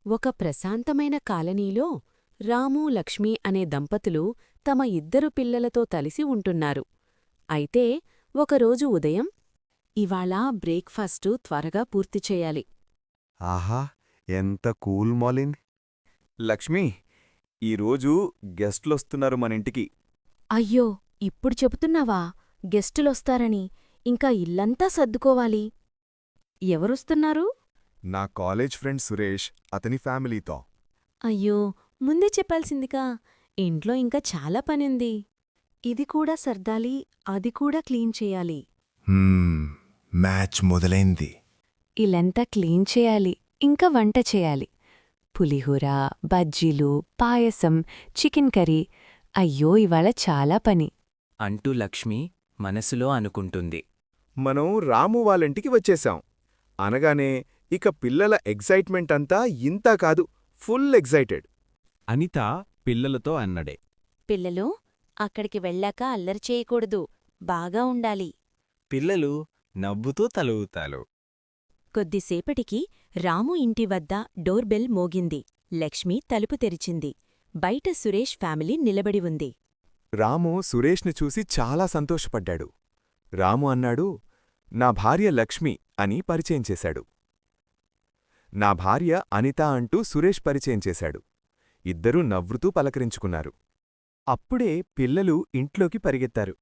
ఒక ప్రశాంతమైన కాలనీలో రాము లక్ష్మి అనే దంపతులు తమ ఇద్దరు పిల్లలతో కలిసి ఉంటున్నారు. అయితే ఒకరోజు ఉదయం ఇవాళ బ్రేక్ఫాస్టు త్వరగా పూర్తి చెయ్యాలి. ఆహా, ఎంత కూల్ మార్నింగ్. లక్ష్మి, ఈరోజు గెస్ట్లొస్తున్నారు మనింటికి. అయ్యో, ఇప్పుడు చెబుతున్నావా గెస్టులొస్తారని? ఇంకా ఇల్లంతా సర్దుకోవాలి. ఎవరొస్తున్నారు? నా కాలేజ్ ఫ్రెండ్ సురేష్, అతని ఫ్యామిలీతో. అయ్యో, ముందే చెప్పాల్సిందిగా. ఇంట్లో ఇంకా చాలా పనుంది. ఇది కూడా సర్దాలి, అది కూడా క్లీన్ చేయాలి. మ్యాచ్ మొదలైంది. ఇల్లంతా క్లీన్ చేయాలి, ఇంకా వంట చేయాలి. పులిహోర, బజ్జీలు, పాయసం, చికెన్ కర్రీ. అయ్యో, ఇవాళ చాలా పని అంటూ లక్ష్మి మనసులో అనుకుంటుంది. మనం రాము వాళ్ళింటికి వచ్చేశాం అనగానే ఇక పిల్లల ఎగ్జైట్మెంట్ అంతా ఇంతా కాదు, ఫుల్ ఎగ్జైటెడ్. అనిత పిల్లలతో అన్నడే. పిల్లలు, అక్కడికి వెళ్ళాక అల్లరి చేయకూడదు, బాగా ఉండాలి. పిల్లలు నవ్వుతూ తలూతాలు. కొద్దిసేపటికి రాము ఇంటివద్ద డోర్బెల్ మోగింది. లక్ష్మి తలుపు తెరిచింది. బయట సురేష్ ఫ్యామిలీ నిలబడి ఉంది. రాము సురేష్ని చూసి చాలా సంతోషపడ్డాడు. రాము అన్నాడు, నా భార్య లక్ష్మి అని పరిచయం చేశాడు. నా భార్య అనిత అంటూ సురేష్ పరిచయం చేశాడు. ఇద్దరూ నవ్వుతూ పలకరించుకున్నారు. అప్పుడే పిల్లలు ఇంట్లోకి పరిగెత్తారు.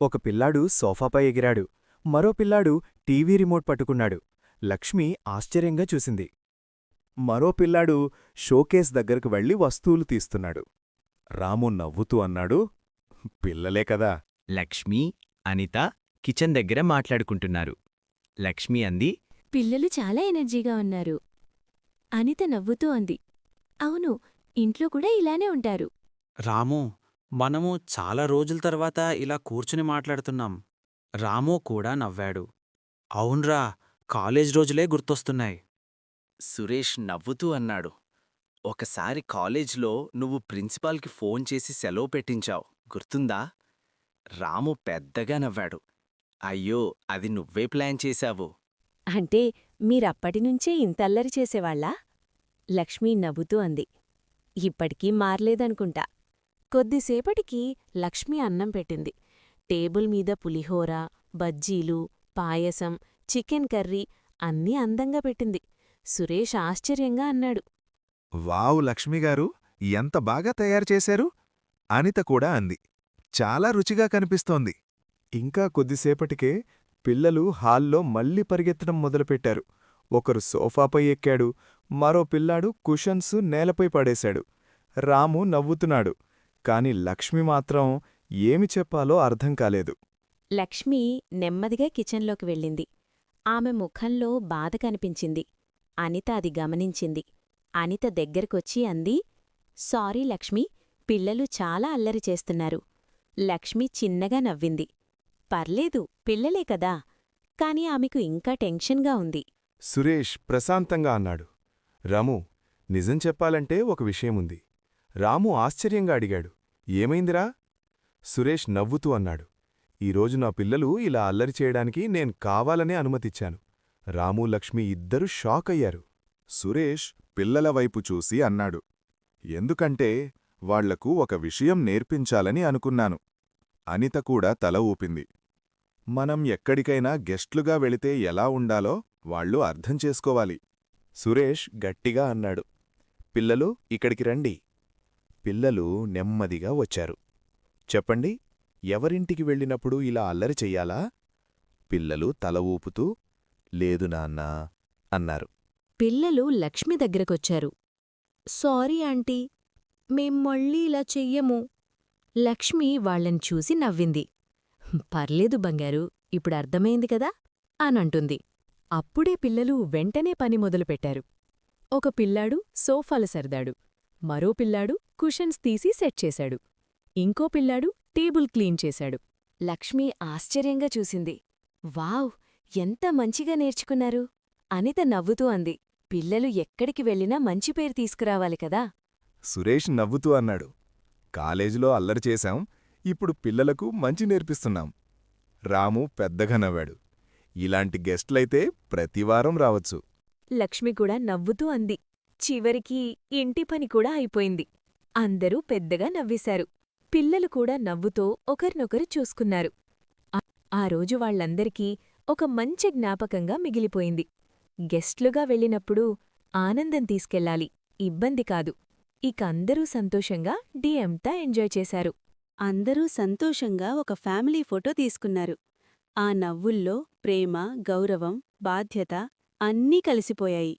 ఒక పిల్లాడు సోఫాపై ఎగిరాడు, మరో పిల్లాడు టీవీ రిమోట్ పట్టుకున్నాడు. లక్ష్మి ఆశ్చర్యంగా చూసింది. మరో పిల్లాడు షోకేస్ దగ్గరకు వెళ్లి వస్తువులు తీస్తున్నాడు. రాము నవ్వుతూ అన్నాడు, పిల్లలే కదా. లక్ష్మి, అనిత కిచెన్ దగ్గర మాట్లాడుకుంటున్నారు. లక్ష్మి అంది, పిల్లలు చాలా ఎనర్జీగా ఉన్నారు. అనిత నవ్వుతూ అంది, అవును, ఇంట్లో కూడా ఇలానే ఉంటారు. రాము, మనము చాలా రోజుల తర్వాత ఇలా కూర్చుని మాట్లాడుతున్నాం. రాము కూడా నవ్వాడు. అవున్రా, కాలేజ్ రోజులే గుర్తొస్తున్నాయి. సురేష్ నవ్వుతూ అన్నాడు, ఒకసారి కాలేజ్లో నువ్వు ప్రిన్సిపాల్కి ఫోన్ చేసి సెలవు పెట్టించావు, గుర్తుందా? రాము పెద్దగా నవ్వాడు. అయ్యో, అది నువ్వే ప్లాన్ చేశావు. అంటే మీరప్పటినుంచే ఇంతల్లరి చేసేవాళ్ళా? లక్ష్మి నవ్వుతూ అంది. ఇప్పటికీ మారలేదనుకుంటా. కొద్దిసేపటికి లక్ష్మి అన్నం పెట్టింది. టేబుల్ మీద పులిహోర, బజ్జీలు, పాయసం, చికెన్ కర్రీ అన్నీ అందంగా పెట్టింది. సురేష్ ఆశ్చర్యంగా అన్నాడు, వావ్ లక్ష్మిగారు, ఎంత బాగా తయారుచేశారు. అనిత కూడా అంది, చాలా రుచిగా కనిపిస్తోంది. ఇంకా కొద్దిసేపటికే పిల్లలు హాల్లో మళ్ళీ పరిగెత్తడం మొదలుపెట్టారు. ఒకరు సోఫాపై ఎక్కాడు, మరో పిల్లాడు కుషన్స్ నేలపై పడేశాడు. రాము నవ్వుతున్నాడు, కాని లక్ష్మి మాత్రం ఏమి చెప్పాలో అర్థం కాలేదు. లక్ష్మి నెమ్మదిగా కిచెన్లోకి వెళ్ళింది. ఆమె ముఖంలో బాధ కనిపించింది. అనిత అది గమనించింది. అనిత దగ్గరకొచ్చి అంది, సారీ లక్ష్మి, పిల్లలు చాలా అల్లరి చేస్తున్నారు. లక్ష్మి చిన్నగా నవ్వింది. పర్లేదు, పిల్లలే కదా. కాని ఆమెకు ఇంకా టెన్షన్గా ఉంది. సురేష్ ప్రశాంతంగా అన్నాడు, రాము, నిజం చెప్పాలంటే ఒక విషయముంది. రాము ఆశ్చర్యంగా అడిగాడు, ఏమైందిరా? సురేష్ నవ్వుతూ అన్నాడు, ఈరోజు నా పిల్లలు ఇలా అల్లరి చేయడానికి నేను కావాలనే అనుమతిచ్చాను. రాము లక్ష్మి ఇద్దరూ షాక్ అయ్యారు. సురేష్ పిల్లల వైపు చూసి అన్నాడు, ఎందుకంటే వాళ్లకు ఒక విషయం నేర్పించాలని అనుకున్నాను. అనిత కూడా తల ఊపింది. మనం ఎక్కడికైనా గెస్ట్లుగా వెళితే ఎలా ఉండాలో వాళ్ళు అర్థం చేసుకోవాలి. సురేష్ గట్టిగా అన్నాడు, పిల్లలు ఇక్కడికి రండి. పిల్లలు నెమ్మదిగా వచ్చారు. చెప్పండి, ఎవరింటికి వెళ్ళినప్పుడు ఇలా అల్లరి చెయ్యాలా? పిల్లలు తల ఊపుతూ లేదు నాన్నా అన్నారు. పిల్లలు లక్ష్మి దగ్గరకొచ్చారు. సారీ ఆంటీ, మేం మళ్ళీ ఇలా చెయ్యము. లక్ష్మి వాళ్ళని చూసి నవ్వింది. పర్లేదు బంగారు, ఇప్పుడు అర్థమైంది కదా అనంటుంది. అప్పుడే పిల్లలు వెంటనే పని మొదలుపెట్టారు. ఒక పిల్లాడు సోఫాలు సర్దాడు, మరో పిల్లాడు కుషన్స్ తీసి సెట్ చేశాడు, ఇంకో పిల్లాడు టేబుల్ క్లీన్ చేశాడు. లక్ష్మి ఆశ్చర్యంగా చూసింది. వావ్, ఎంత మంచిగా నేర్చుకున్నారు. అనిత నవ్వుతూ అంది, పిల్లలు ఎక్కడికి వెళ్ళినా మంచి పేరు తీసుకురావాలి కదా. సురేష్ నవ్వుతూ అన్నాడు, కాలేజీలో అల్లరి చేశాం, ఇప్పుడు పిల్లలకు మంచి నేర్పిస్తున్నాం. రాము పెద్దగా నవ్వాడు, ఇలాంటి గెస్ట్లైతే ప్రతివారం రావచ్చు. లక్ష్మి కూడా నవ్వుతూ అంది, చివరికి ఇంటి పని కూడా అయిపోయింది. అందరూ పెద్దగా నవ్వేశారు. పిల్లలు కూడా నవ్వుతో ఒకరినొకరు చూసుకున్నారు. ఆ రోజు వాళ్ళందరికీ ఒక మంచి జ్ఞాపకంగా మిగిలిపోయింది. గెస్ట్లుగా వెళ్ళినప్పుడు ఆనందం తీసుకెళ్ళాలి, ఇబ్బంది కాదు. ఇక అందరూ సంతోషంగా డే అంతా ఎంజాయ్ చేశారు. అందరూ సంతోషంగా ఒక ఫ్యామిలీ ఫోటో తీసుకున్నారు. ఆ నవ్వుల్లో ప్రేమ, గౌరవం, బాధ్యత అన్నీ కలిసిపోయాయి.